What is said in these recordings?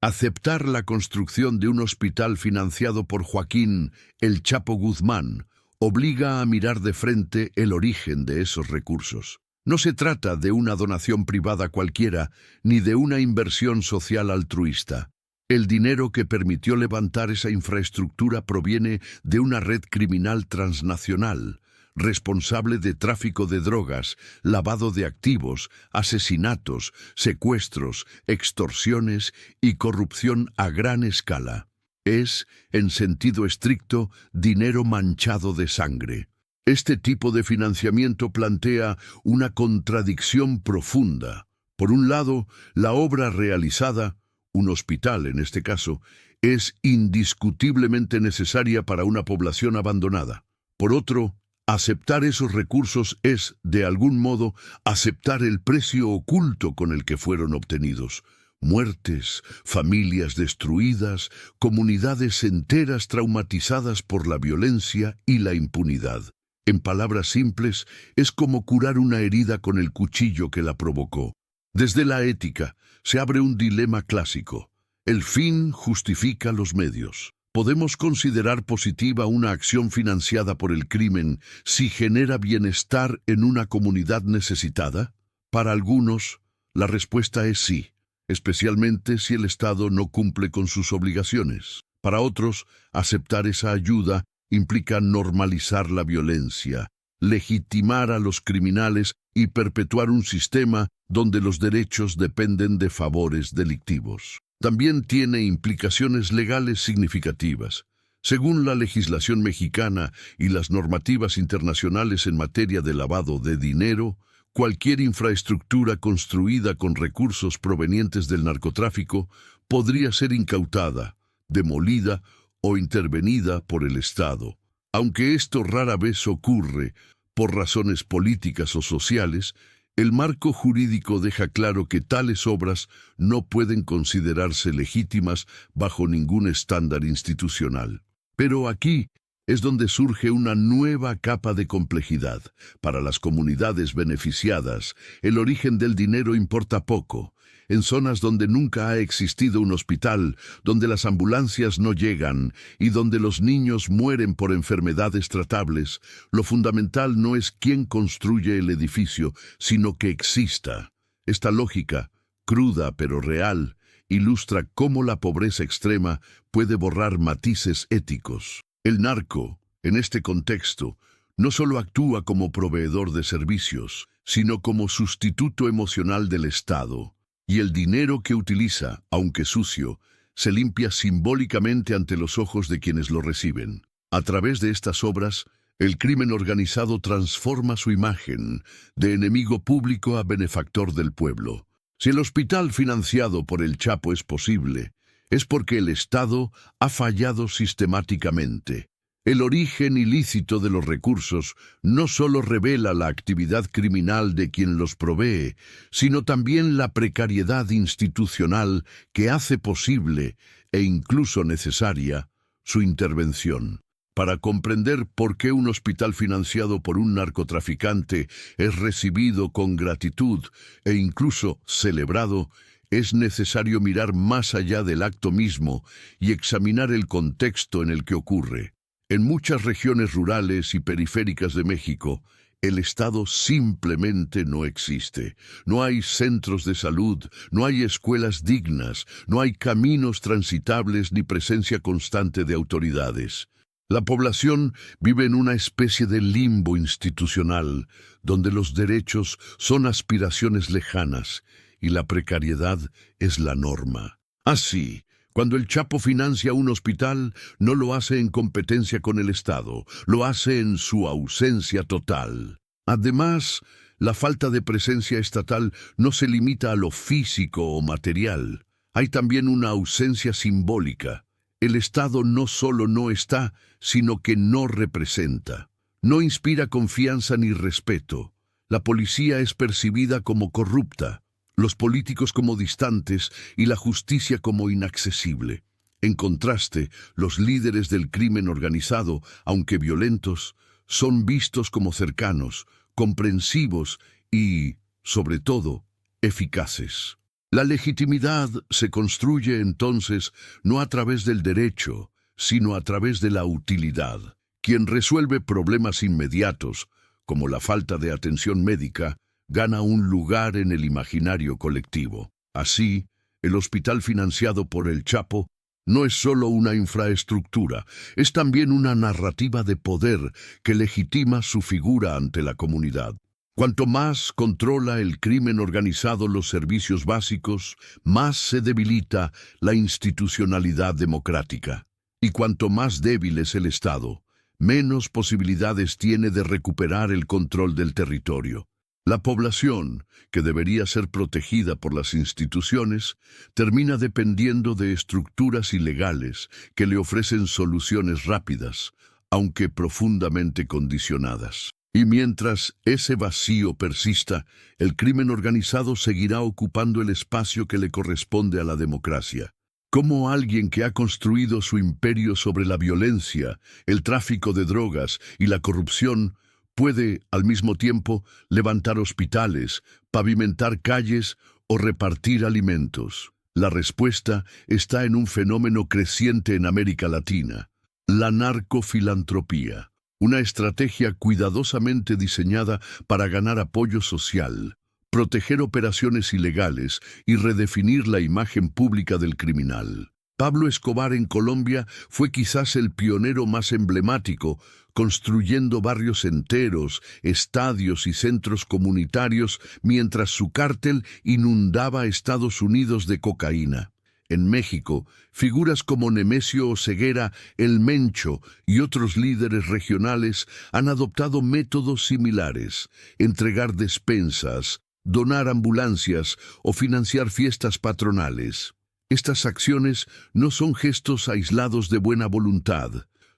Aceptar la construcción de un hospital financiado por Joaquín El Chapo Guzmán obliga a mirar de frente el origen de esos recursos. No se trata de una donación privada cualquiera, ni de una inversión social altruista. El dinero que permitió levantar esa infraestructura proviene de una red criminal transnacional, responsable de tráfico de drogas, lavado de activos, asesinatos, secuestros, extorsiones y corrupción a gran escala. Es, en sentido estricto, dinero manchado de sangre. Este tipo de financiamiento plantea una contradicción profunda. Por un lado, la obra realizada, un hospital en este caso, es indiscutiblemente necesaria para una población abandonada. Por otro, aceptar esos recursos es, de algún modo, aceptar el precio oculto con el que fueron obtenidos. Muertes, familias destruidas, comunidades enteras traumatizadas por la violencia y la impunidad. En palabras simples, es como curar una herida con el cuchillo que la provocó. Desde la ética, se abre un dilema clásico. El fin justifica los medios. ¿Podemos considerar positiva una acción financiada por el crimen si genera bienestar en una comunidad necesitada? Para algunos, la respuesta es sí, especialmente si el Estado no cumple con sus obligaciones. Para otros, aceptar esa ayuda implica normalizar la violencia, legitimar a los criminales y perpetuar un sistema donde los derechos dependen de favores delictivos. También tiene implicaciones legales significativas. Según la legislación mexicana y las normativas internacionales en materia de lavado de dinero, cualquier infraestructura construida con recursos provenientes del narcotráfico podría ser incautada, demolida o intervenida por el Estado. Aunque esto rara vez ocurre por razones políticas o sociales, el marco jurídico deja claro que tales obras no pueden considerarse legítimas bajo ningún estándar institucional. Pero aquí es donde surge una nueva capa de complejidad. Para las comunidades beneficiadas, el origen del dinero importa poco. En zonas donde nunca ha existido un hospital, donde las ambulancias no llegan y donde los niños mueren por enfermedades tratables, lo fundamental no es quién construye el edificio, sino que exista. Esta lógica, cruda pero real, ilustra cómo la pobreza extrema puede borrar matices éticos. El narco, en este contexto, no solo actúa como proveedor de servicios, sino como sustituto emocional del Estado. Y el dinero que utiliza, aunque sucio, se limpia simbólicamente ante los ojos de quienes lo reciben. A través de estas obras, el crimen organizado transforma su imagen de enemigo público a benefactor del pueblo. Si el hospital financiado por el Chapo es posible, es porque el Estado ha fallado sistemáticamente. El origen ilícito de los recursos no solo revela la actividad criminal de quien los provee, sino también la precariedad institucional que hace posible, e incluso necesaria, su intervención. Para comprender por qué un hospital financiado por un narcotraficante es recibido con gratitud e incluso celebrado, es necesario mirar más allá del acto mismo y examinar el contexto en el que ocurre. En muchas regiones rurales y periféricas de México, el Estado simplemente no existe. No hay centros de salud, no hay escuelas dignas, no hay caminos transitables ni presencia constante de autoridades. La población vive en una especie de limbo institucional, donde los derechos son aspiraciones lejanas y la precariedad es la norma. Así, cuando el Chapo financia un hospital, no lo hace en competencia con el Estado, lo hace en su ausencia total. Además, la falta de presencia estatal no se limita a lo físico o material. Hay también una ausencia simbólica. El Estado no solo no está, sino que no representa. No inspira confianza ni respeto. La policía es percibida como corrupta, los políticos como distantes y la justicia como inaccesible. En contraste, los líderes del crimen organizado, aunque violentos, son vistos como cercanos, comprensivos y, sobre todo, eficaces. La legitimidad se construye entonces no a través del derecho, sino a través de la utilidad. Quien resuelve problemas inmediatos, como la falta de atención médica, gana un lugar en el imaginario colectivo. Así, el hospital financiado por el Chapo no es solo una infraestructura, es también una narrativa de poder que legitima su figura ante la comunidad. Cuanto más controla el crimen organizado los servicios básicos, más se debilita la institucionalidad democrática. Y cuanto más débil es el Estado, menos posibilidades tiene de recuperar el control del territorio. La población, que debería ser protegida por las instituciones, termina dependiendo de estructuras ilegales que le ofrecen soluciones rápidas, aunque profundamente condicionadas. Y mientras ese vacío persista, el crimen organizado seguirá ocupando el espacio que le corresponde a la democracia. ¿Cómo alguien que ha construido su imperio sobre la violencia, el tráfico de drogas y la corrupción puede, al mismo tiempo, levantar hospitales, pavimentar calles o repartir alimentos? La respuesta está en un fenómeno creciente en América Latina: la narcofilantropía, una estrategia cuidadosamente diseñada para ganar apoyo social, proteger operaciones ilegales y redefinir la imagen pública del criminal. Pablo Escobar en Colombia fue quizás el pionero más emblemático, construyendo barrios enteros, estadios y centros comunitarios mientras su cártel inundaba Estados Unidos de cocaína. En México, figuras como Nemesio Oseguera, El Mencho y otros líderes regionales han adoptado métodos similares: entregar despensas, donar ambulancias o financiar fiestas patronales. Estas acciones no son gestos aislados de buena voluntad,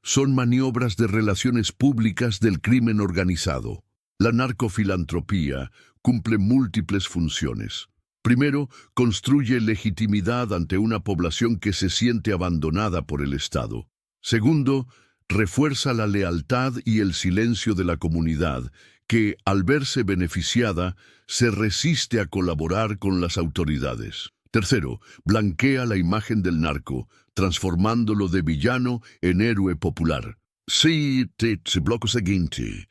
son maniobras de relaciones públicas del crimen organizado. La narcofilantropía cumple múltiples funciones. Primero, construye legitimidad ante una población que se siente abandonada por el Estado. Segundo, refuerza la lealtad y el silencio de la comunidad, que, al verse beneficiada, se resiste a colaborar con las autoridades. Tercero, blanquea la imagen del narco, transformándolo de villano en héroe popular. Bloco seguinte,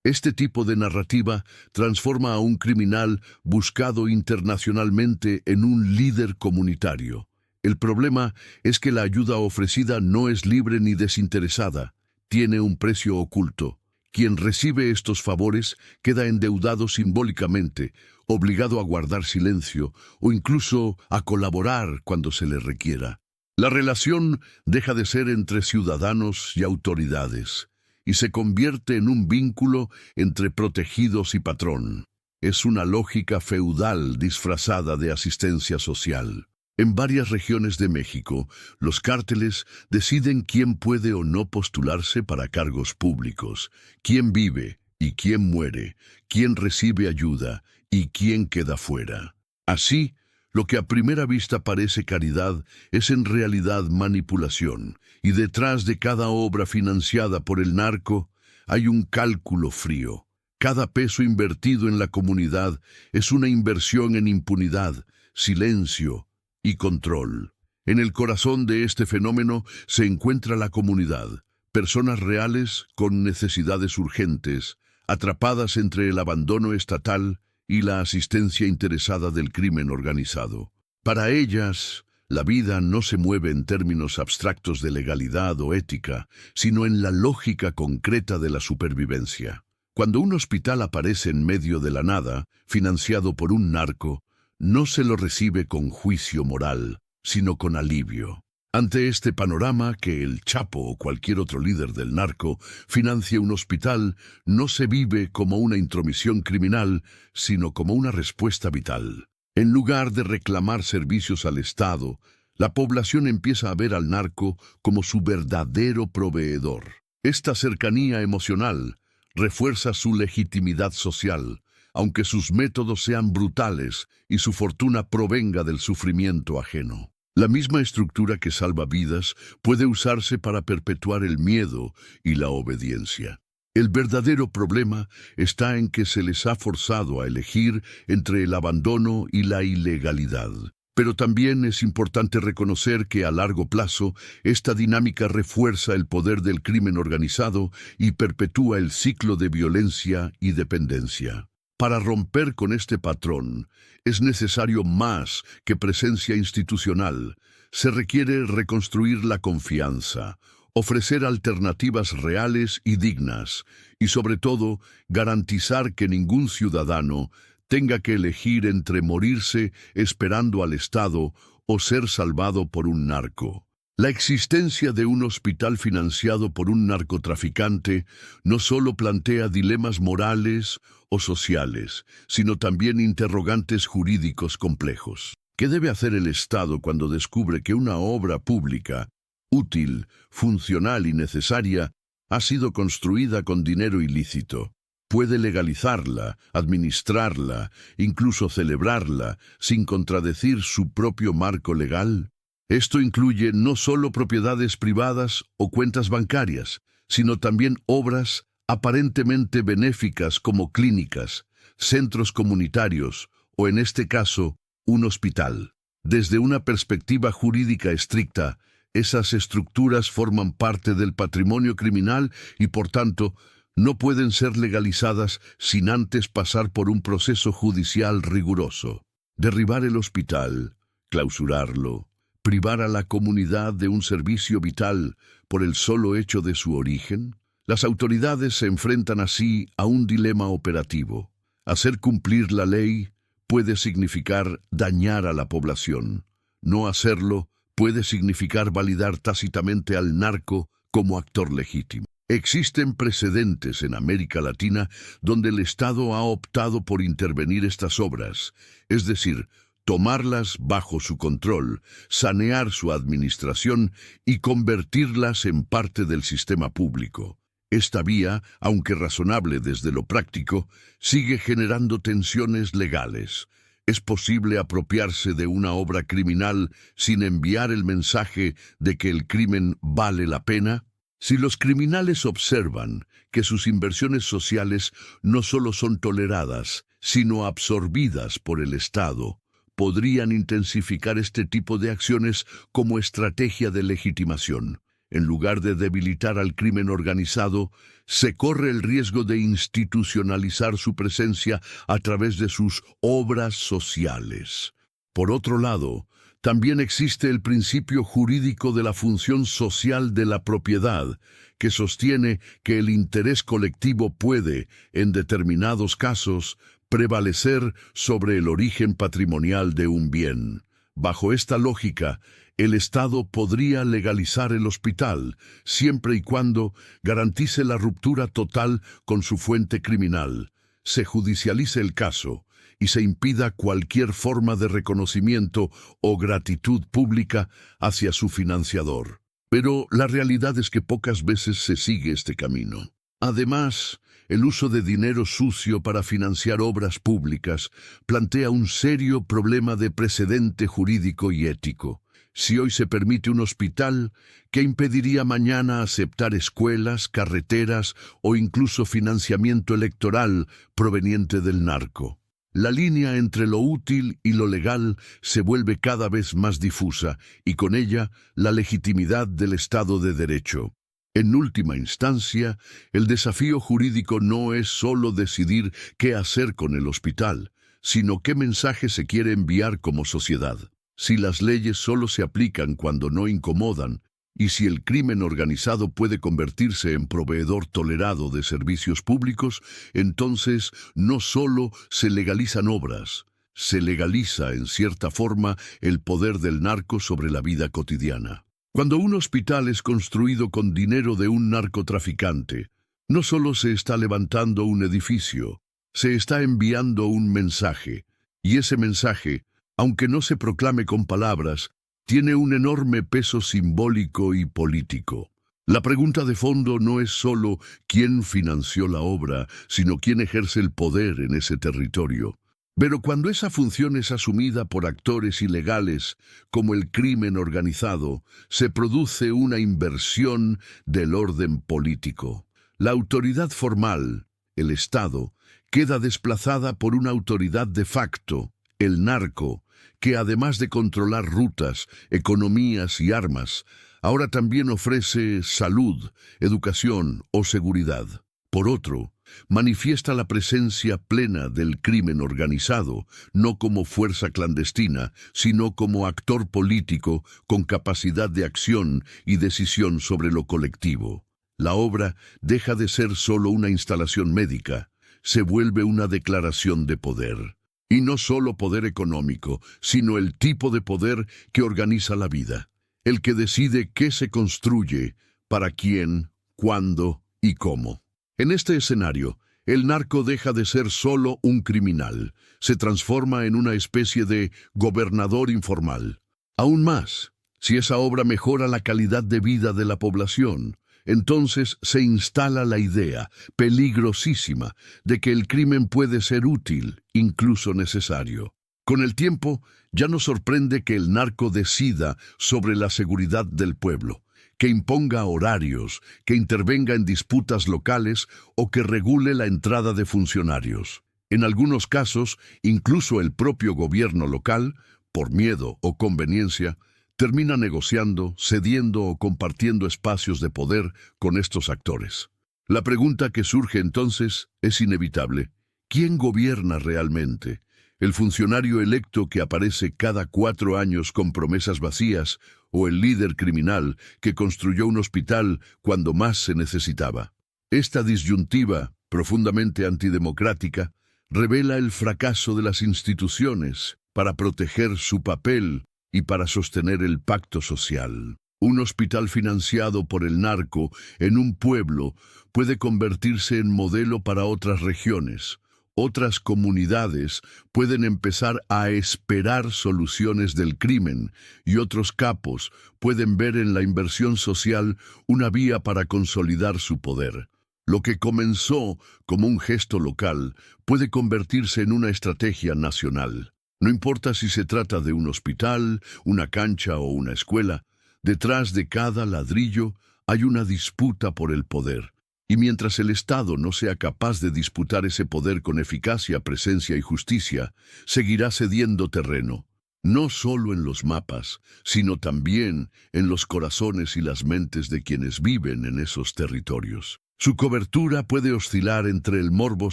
este tipo de narrativa transforma a un criminal buscado internacionalmente en un líder comunitario. El problema es que la ayuda ofrecida no es libre ni desinteresada, tiene un precio oculto. Quien recibe estos favores queda endeudado simbólicamente, obligado a guardar silencio o incluso a colaborar cuando se le requiera. La relación deja de ser entre ciudadanos y autoridades y se convierte en un vínculo entre protegidos y patrón. Es una lógica feudal disfrazada de asistencia social. En varias regiones de México, los cárteles deciden quién puede o no postularse para cargos públicos, quién vive y quién muere, quién recibe ayuda y quién queda fuera. Así, lo que a primera vista parece caridad es en realidad manipulación, y detrás de cada obra financiada por el narco hay un cálculo frío. Cada peso invertido en la comunidad es una inversión en impunidad, silencio y control. En el corazón de este fenómeno se encuentra la comunidad, personas reales con necesidades urgentes, atrapadas entre el abandono estatal y la asistencia interesada del crimen organizado. Para ellas, la vida no se mueve en términos abstractos de legalidad o ética, sino en la lógica concreta de la supervivencia. Cuando un hospital aparece en medio de la nada, financiado por un narco, no se lo recibe con juicio moral, sino con alivio. Ante este panorama, que el Chapo o cualquier otro líder del narco financie un hospital, no se vive como una intromisión criminal, sino como una respuesta vital. En lugar de reclamar servicios al Estado, la población empieza a ver al narco como su verdadero proveedor. Esta cercanía emocional refuerza su legitimidad social, aunque sus métodos sean brutales y su fortuna provenga del sufrimiento ajeno. La misma estructura que salva vidas puede usarse para perpetuar el miedo y la obediencia. El verdadero problema está en que se les ha forzado a elegir entre el abandono y la ilegalidad. Pero también es importante reconocer que a largo plazo esta dinámica refuerza el poder del crimen organizado y perpetúa el ciclo de violencia y dependencia. Para romper con este patrón es necesario más que presencia institucional. Se requiere reconstruir la confianza, ofrecer alternativas reales y dignas, y sobre todo garantizar que ningún ciudadano tenga que elegir entre morirse esperando al Estado o ser salvado por un narco. La existencia de un hospital financiado por un narcotraficante no solo plantea dilemas morales o sociales, sino también interrogantes jurídicos complejos. ¿Qué debe hacer el Estado cuando descubre que una obra pública, útil, funcional y necesaria, ha sido construida con dinero ilícito? Puede legalizarla, administrarla, incluso celebrarla, sin contradecir su propio marco legal. Esto incluye no solo propiedades privadas o cuentas bancarias, sino también obras aparentemente benéficas como clínicas, centros comunitarios o, en este caso, un hospital. Desde una perspectiva jurídica estricta, esas estructuras forman parte del patrimonio criminal y, por tanto, no pueden ser legalizadas sin antes pasar por un proceso judicial riguroso. Derribar el hospital, clausurarlo, privar a la comunidad de un servicio vital por el solo hecho de su origen. Las autoridades se enfrentan así a un dilema operativo. Hacer cumplir la ley puede significar dañar a la población. No hacerlo puede significar validar tácitamente al narco como actor legítimo. Existen precedentes en América Latina donde el Estado ha optado por intervenir estas obras, es decir, tomarlas bajo su control, sanear su administración y convertirlas en parte del sistema público. Esta vía, aunque razonable desde lo práctico, sigue generando tensiones legales. ¿Es posible apropiarse de una obra criminal sin enviar el mensaje de que el crimen vale la pena? Si los criminales observan que sus inversiones sociales no solo son toleradas, sino absorbidas por el Estado, podrían intensificar este tipo de acciones como estrategia de legitimación. En lugar de debilitar al crimen organizado, se corre el riesgo de institucionalizar su presencia a través de sus obras sociales. Por otro lado, también existe el principio jurídico de la función social de la propiedad, que sostiene que el interés colectivo puede, en determinados casos, prevalecer sobre el origen patrimonial de un bien. Bajo esta lógica, el Estado podría legalizar el hospital, siempre y cuando garantice la ruptura total con su fuente criminal, se judicialice el caso y se impida cualquier forma de reconocimiento o gratitud pública hacia su financiador. Pero la realidad es que pocas veces se sigue este camino. Además, el uso de dinero sucio para financiar obras públicas plantea un serio problema de precedente jurídico y ético. Si hoy se permite un hospital, ¿qué impediría mañana aceptar escuelas, carreteras o incluso financiamiento electoral proveniente del narco? La línea entre lo útil y lo legal se vuelve cada vez más difusa y con ella la legitimidad del Estado de Derecho. En última instancia, el desafío jurídico no es solo decidir qué hacer con el hospital, sino qué mensaje se quiere enviar como sociedad. Si las leyes solo se aplican cuando no incomodan, y si el crimen organizado puede convertirse en proveedor tolerado de servicios públicos, entonces no solo se legalizan obras, se legaliza en cierta forma el poder del narco sobre la vida cotidiana. Cuando un hospital es construido con dinero de un narcotraficante, no solo se está levantando un edificio, se está enviando un mensaje, y ese mensaje, aunque no se proclame con palabras, tiene un enorme peso simbólico y político. La pregunta de fondo no es solo quién financió la obra, sino quién ejerce el poder en ese territorio. Pero cuando esa función es asumida por actores ilegales, como el crimen organizado, se produce una inversión del orden político. La autoridad formal, el Estado, queda desplazada por una autoridad de facto, el narco, que además de controlar rutas, economías y armas, ahora también ofrece salud, educación o seguridad. Por otro, manifiesta la presencia plena del crimen organizado, no como fuerza clandestina, sino como actor político con capacidad de acción y decisión sobre lo colectivo. La obra deja de ser solo una instalación médica, se vuelve una declaración de poder. Y no solo poder económico, sino el tipo de poder que organiza la vida, el que decide qué se construye, para quién, cuándo y cómo. En este escenario, el narco deja de ser solo un criminal, se transforma en una especie de gobernador informal. Aún más, si esa obra mejora la calidad de vida de la población, entonces se instala la idea, peligrosísima, de que el crimen puede ser útil, incluso necesario. Con el tiempo, ya no sorprende que el narco decida sobre la seguridad del pueblo, que imponga horarios, que intervenga en disputas locales o que regule la entrada de funcionarios. En algunos casos, incluso el propio gobierno local, por miedo o conveniencia, termina negociando, cediendo o compartiendo espacios de poder con estos actores. La pregunta que surge entonces es inevitable. ¿Quién gobierna realmente? ¿El funcionario electo que aparece cada 4 años con promesas vacías o el líder criminal que construyó un hospital cuando más se necesitaba? Esta disyuntiva, profundamente antidemocrática, revela el fracaso de las instituciones para proteger su papel y para sostener el pacto social. Un hospital financiado por el narco en un pueblo puede convertirse en modelo para otras regiones. Otras comunidades pueden empezar a esperar soluciones del crimen y otros capos pueden ver en la inversión social una vía para consolidar su poder. Lo que comenzó como un gesto local puede convertirse en una estrategia nacional. No importa si se trata de un hospital, una cancha o una escuela, detrás de cada ladrillo hay una disputa por el poder. Y mientras el Estado no sea capaz de disputar ese poder con eficacia, presencia y justicia, seguirá cediendo terreno, no solo en los mapas, sino también en los corazones y las mentes de quienes viven en esos territorios. Su cobertura puede oscilar entre el morbo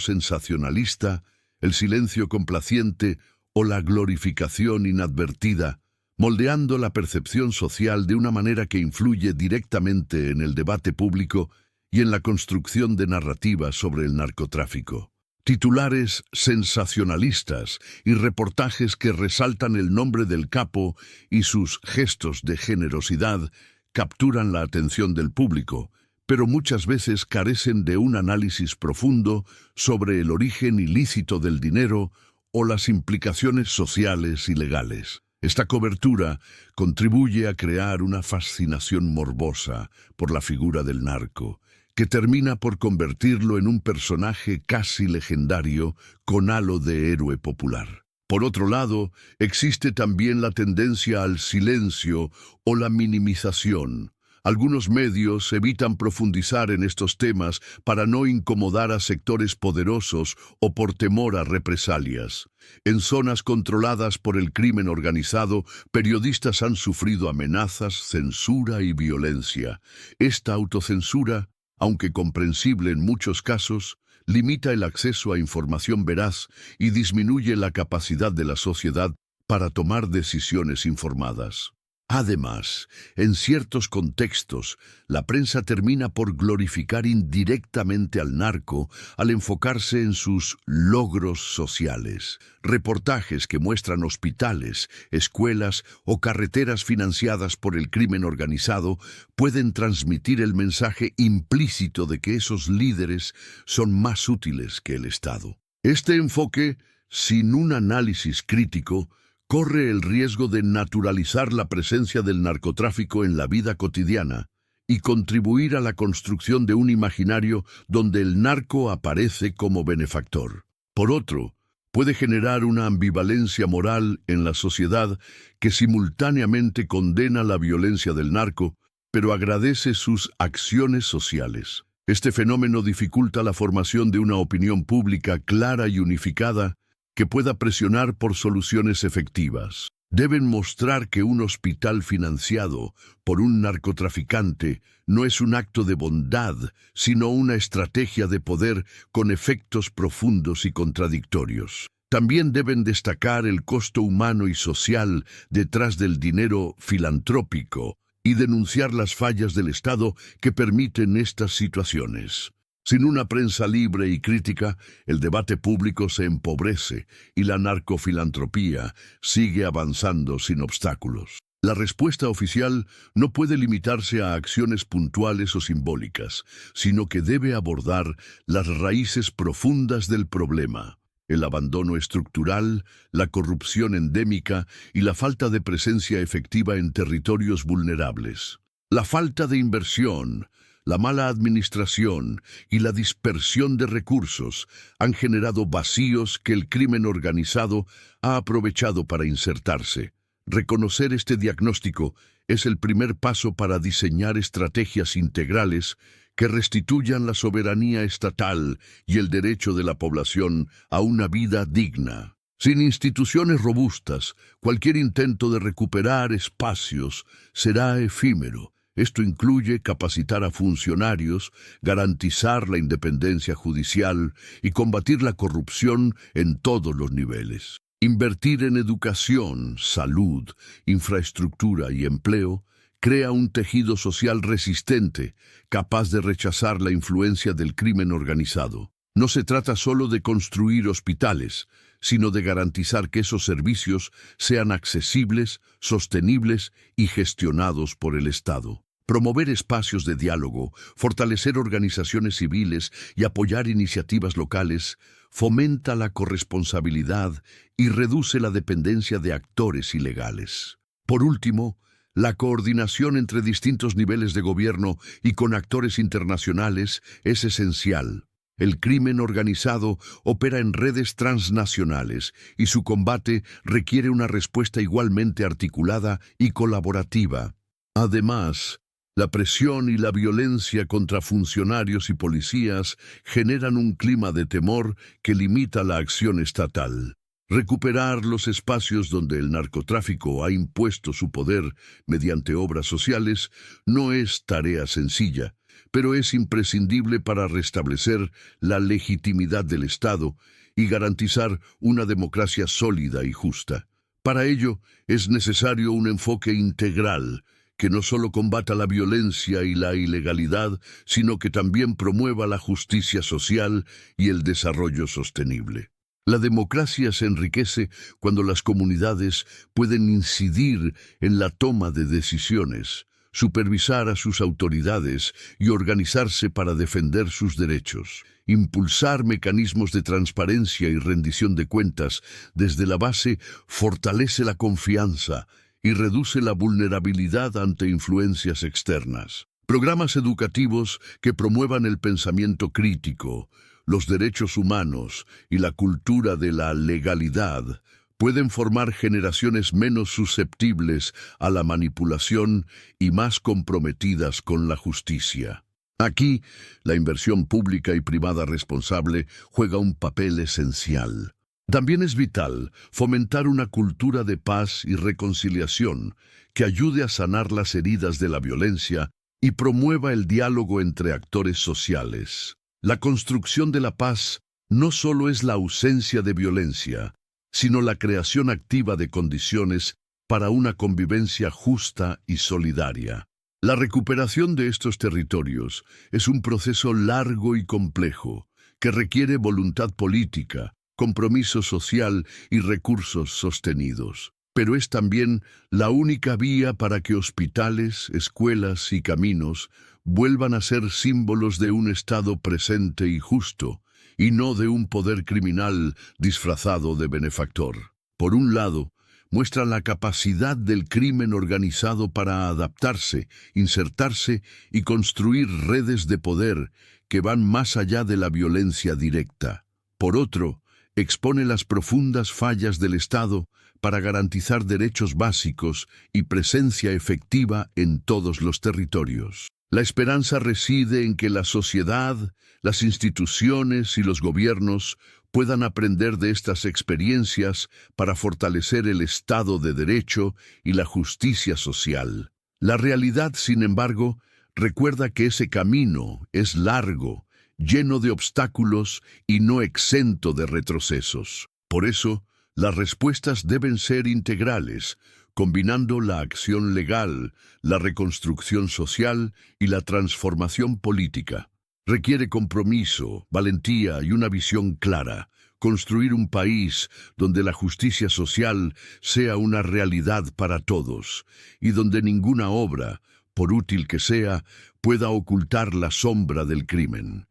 sensacionalista, el silencio complaciente o la glorificación inadvertida, moldeando la percepción social de una manera que influye directamente en el debate público y en la construcción de narrativas sobre el narcotráfico. Titulares sensacionalistas y reportajes que resaltan el nombre del capo y sus gestos de generosidad capturan la atención del público, pero muchas veces carecen de un análisis profundo sobre el origen ilícito del dinero o las implicaciones sociales y legales. Esta cobertura contribuye a crear una fascinación morbosa por la figura del narco, que termina por convertirlo en un personaje casi legendario con halo de héroe popular. Por otro lado, existe también la tendencia al silencio o la minimización. Algunos medios evitan profundizar en estos temas para no incomodar a sectores poderosos o por temor a represalias. En zonas controladas por el crimen organizado, periodistas han sufrido amenazas, censura y violencia. Esta autocensura, aunque comprensible en muchos casos, limita el acceso a información veraz y disminuye la capacidad de la sociedad para tomar decisiones informadas. Además, en ciertos contextos, la prensa termina por glorificar indirectamente al narco al enfocarse en sus logros sociales. Reportajes que muestran hospitales, escuelas o carreteras financiadas por el crimen organizado pueden transmitir el mensaje implícito de que esos líderes son más útiles que el Estado. Este enfoque, sin un análisis crítico, corre el riesgo de naturalizar la presencia del narcotráfico en la vida cotidiana y contribuir a la construcción de un imaginario donde el narco aparece como benefactor. Por otro, puede generar una ambivalencia moral en la sociedad que simultáneamente condena la violencia del narco, pero agradece sus acciones sociales. Este fenómeno dificulta la formación de una opinión pública clara y unificada que pueda presionar por soluciones efectivas. Deben mostrar que un hospital financiado por un narcotraficante no es un acto de bondad, sino una estrategia de poder con efectos profundos y contradictorios. También deben destacar el costo humano y social detrás del dinero filantrópico y denunciar las fallas del Estado que permiten estas situaciones. Sin una prensa libre y crítica, el debate público se empobrece y la narcofilantropía sigue avanzando sin obstáculos. La respuesta oficial no puede limitarse a acciones puntuales o simbólicas, sino que debe abordar las raíces profundas del problema: el abandono estructural, la corrupción endémica y la falta de presencia efectiva en territorios vulnerables. La falta de inversión, la mala administración y la dispersión de recursos han generado vacíos que el crimen organizado ha aprovechado para insertarse. Reconocer este diagnóstico es el primer paso para diseñar estrategias integrales que restituyan la soberanía estatal y el derecho de la población a una vida digna. Sin instituciones robustas, cualquier intento de recuperar espacios será efímero. Esto incluye capacitar a funcionarios, garantizar la independencia judicial y combatir la corrupción en todos los niveles. Invertir en educación, salud, infraestructura y empleo crea un tejido social resistente, capaz de rechazar la influencia del crimen organizado. No se trata solo de construir hospitales, sino de garantizar que esos servicios sean accesibles, sostenibles y gestionados por el Estado. Promover espacios de diálogo, fortalecer organizaciones civiles y apoyar iniciativas locales fomenta la corresponsabilidad y reduce la dependencia de actores ilegales. Por último, la coordinación entre distintos niveles de gobierno y con actores internacionales es esencial. El crimen organizado opera en redes transnacionales y su combate requiere una respuesta igualmente articulada y colaborativa. Además, la presión y la violencia contra funcionarios y policías generan un clima de temor que limita la acción estatal. Recuperar los espacios donde el narcotráfico ha impuesto su poder mediante obras sociales no es tarea sencilla, pero es imprescindible para restablecer la legitimidad del Estado y garantizar una democracia sólida y justa. Para ello, es necesario un enfoque integral que no solo combata la violencia y la ilegalidad, sino que también promueva la justicia social y el desarrollo sostenible. La democracia se enriquece cuando las comunidades pueden incidir en la toma de decisiones, supervisar a sus autoridades y organizarse para defender sus derechos. Impulsar mecanismos de transparencia y rendición de cuentas desde la base fortalece la confianza y reduce la vulnerabilidad ante influencias externas. Programas educativos que promuevan el pensamiento crítico, los derechos humanos y la cultura de la legalidad pueden formar generaciones menos susceptibles a la manipulación y más comprometidas con la justicia. Aquí, la inversión pública y privada responsable juega un papel esencial. También es vital fomentar una cultura de paz y reconciliación que ayude a sanar las heridas de la violencia y promueva el diálogo entre actores sociales. La construcción de la paz no solo es la ausencia de violencia, sino la creación activa de condiciones para una convivencia justa y solidaria. La recuperación de estos territorios es un proceso largo y complejo que requiere voluntad política, compromiso social y recursos sostenidos. Pero es también la única vía para que hospitales, escuelas y caminos vuelvan a ser símbolos de un Estado presente y justo, y no de un poder criminal disfrazado de benefactor. Por un lado, muestran la capacidad del crimen organizado para adaptarse, insertarse y construir redes de poder que van más allá de la violencia directa. Por otro, expone las profundas fallas del Estado para garantizar derechos básicos y presencia efectiva en todos los territorios. La esperanza reside en que la sociedad, las instituciones y los gobiernos puedan aprender de estas experiencias para fortalecer el Estado de Derecho y la justicia social. La realidad, sin embargo, recuerda que ese camino es largo, lleno de obstáculos y no exento de retrocesos. Por eso, las respuestas deben ser integrales, combinando la acción legal, la reconstrucción social y la transformación política. Requiere compromiso, valentía y una visión clara. Construir un país donde la justicia social sea una realidad para todos y donde ninguna obra, por útil que sea, pueda ocultar la sombra del crimen.